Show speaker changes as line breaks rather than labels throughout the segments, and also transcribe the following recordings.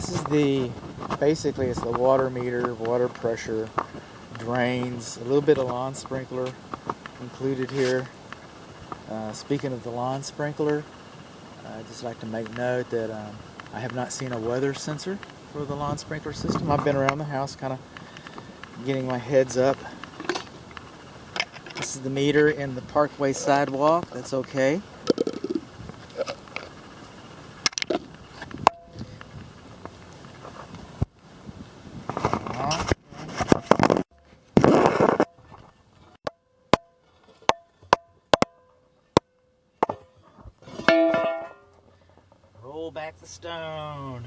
This is basically it's the water meter, water pressure, drains, a little bit of lawn sprinkler included here. Speaking of the lawn sprinkler, I'd just like to make note that I have not seen a weather sensor for the lawn sprinkler system. I've been around the house kind of getting my heads up. This is the meter in the parkway sidewalk. That's okay. Roll back the stone.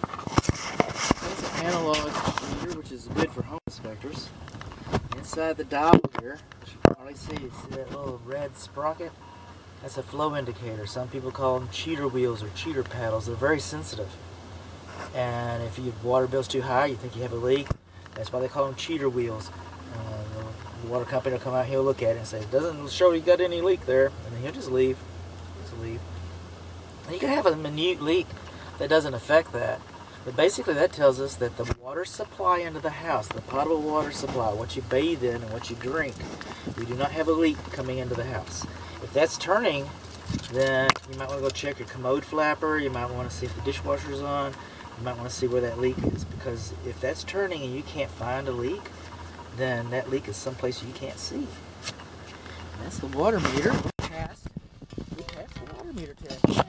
It's an analog meter, which is good for home inspectors. Inside the dial here, which you can probably see that little red sprocket? That's a flow indicator. Some people call them cheater wheels or cheater paddles. They're very sensitive. And if your water bill's too high, you think you have a leak, that's why they call them cheater wheels. The water company will come out, he'll look at it and say, it doesn't show you got any leak there, and then he'll just leave. And you can have a minute leak that doesn't affect that. But basically that tells us that the water supply into the house, the potable water supply, what you bathe in and what you drink, we do not have a leak coming into the house. If that's turning, then you might want to go check your commode flapper, you might want to see if the dishwasher's on, you might want to see where that leak is, because if that's turning and you can't find a leak, then that leak is someplace you can't see. And that's the water meter. We passed the water meter test. Kind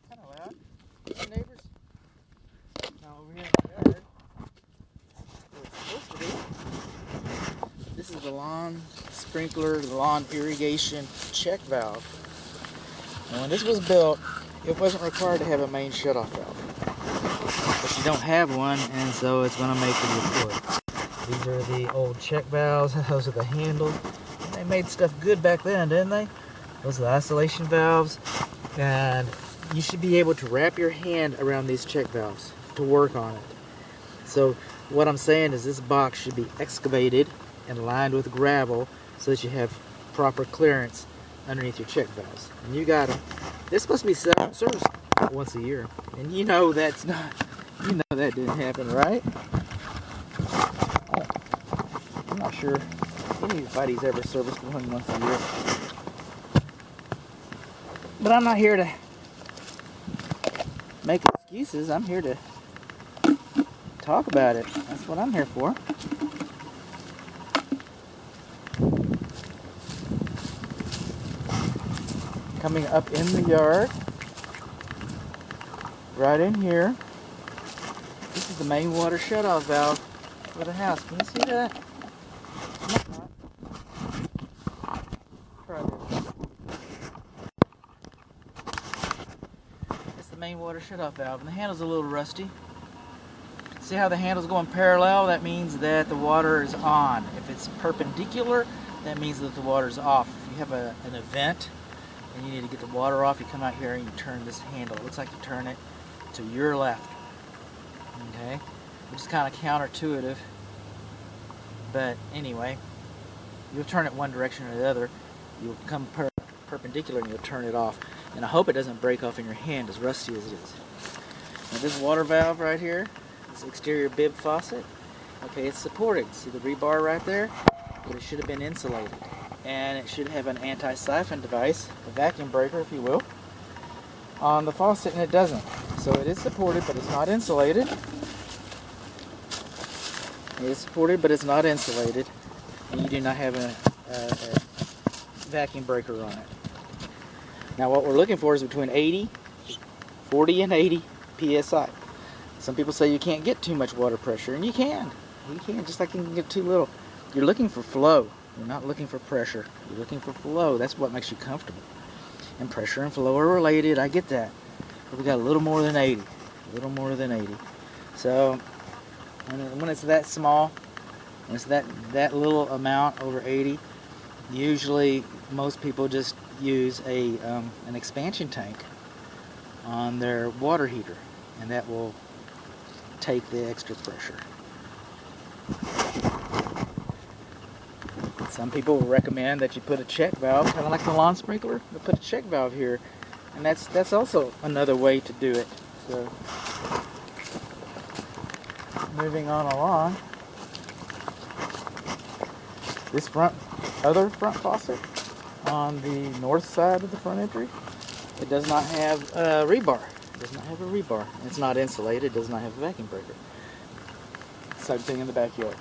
of loud. Hey, neighbors. Now over here in the yard, where it's supposed to be. This is the lawn sprinkler, the lawn irrigation check valve. And when this was built, it wasn't required to have a main shutoff valve. But you don't have one, and so it's going to make the report. These are the old check valves. Those are the handles. And they made stuff good back then, didn't they? Those are the isolation valves. And you should be able to wrap your hand around these check valves to work on it. So what I'm saying is this box should be excavated and lined with gravel so that you have proper clearance underneath your check valves. And you got them. They're supposed to be serviced once a year. And you know that's not, you know that didn't happen, right? I'm not sure anybody's ever serviced one once a year. But I'm not here to make excuses. I'm here to talk about it. That's what I'm here for. Coming up in the yard, right in here. This is the main water shutoff valve for the house. Can you see that? Try this. It's the main water shutoff valve, and the handle's a little rusty. See how the handle's going parallel? That means that the water is on. If it's perpendicular, that means that the water's off. If you have an event and you need to get the water off, you come out here and you turn this handle. It looks like you turn it to your left. Okay? Which is kind of counterintuitive. But anyway, you'll turn it one direction or the other. You'll come perpendicular and you'll turn it off. And I hope it doesn't break off in your hand, as rusty as it is. Now this water valve right here, this exterior bib faucet, okay, it's supported. See the rebar right there? But it should have been insulated. And it should have an anti-siphon device, a vacuum breaker if you will, on the faucet, and it doesn't. So it is supported, but it's not insulated. It is supported, but it's not insulated, and you do not have a vacuum breaker on it. Now what we're looking for is between 40 and 80 psi. Some people say you can't get too much water pressure, and you can. You can, just like you can get too little. You're looking for flow. You're not looking for pressure. You're looking for flow. That's what makes you comfortable. And pressure and flow are related. I get that. But we got a little more than 80. A little more than 80. So when it's that small, when it's that little amount over 80, usually most people just use an expansion tank on their water heater, and that will take the extra pressure. Some people recommend that you put a check valve, kind of like the lawn sprinkler, but put a check valve here, and that's also another way to do it. So, moving on along, this other front faucet on the north side of the front entry, it does not have a rebar. It does not have a rebar. It's not insulated. It does not have a vacuum breaker. Same thing in the backyard.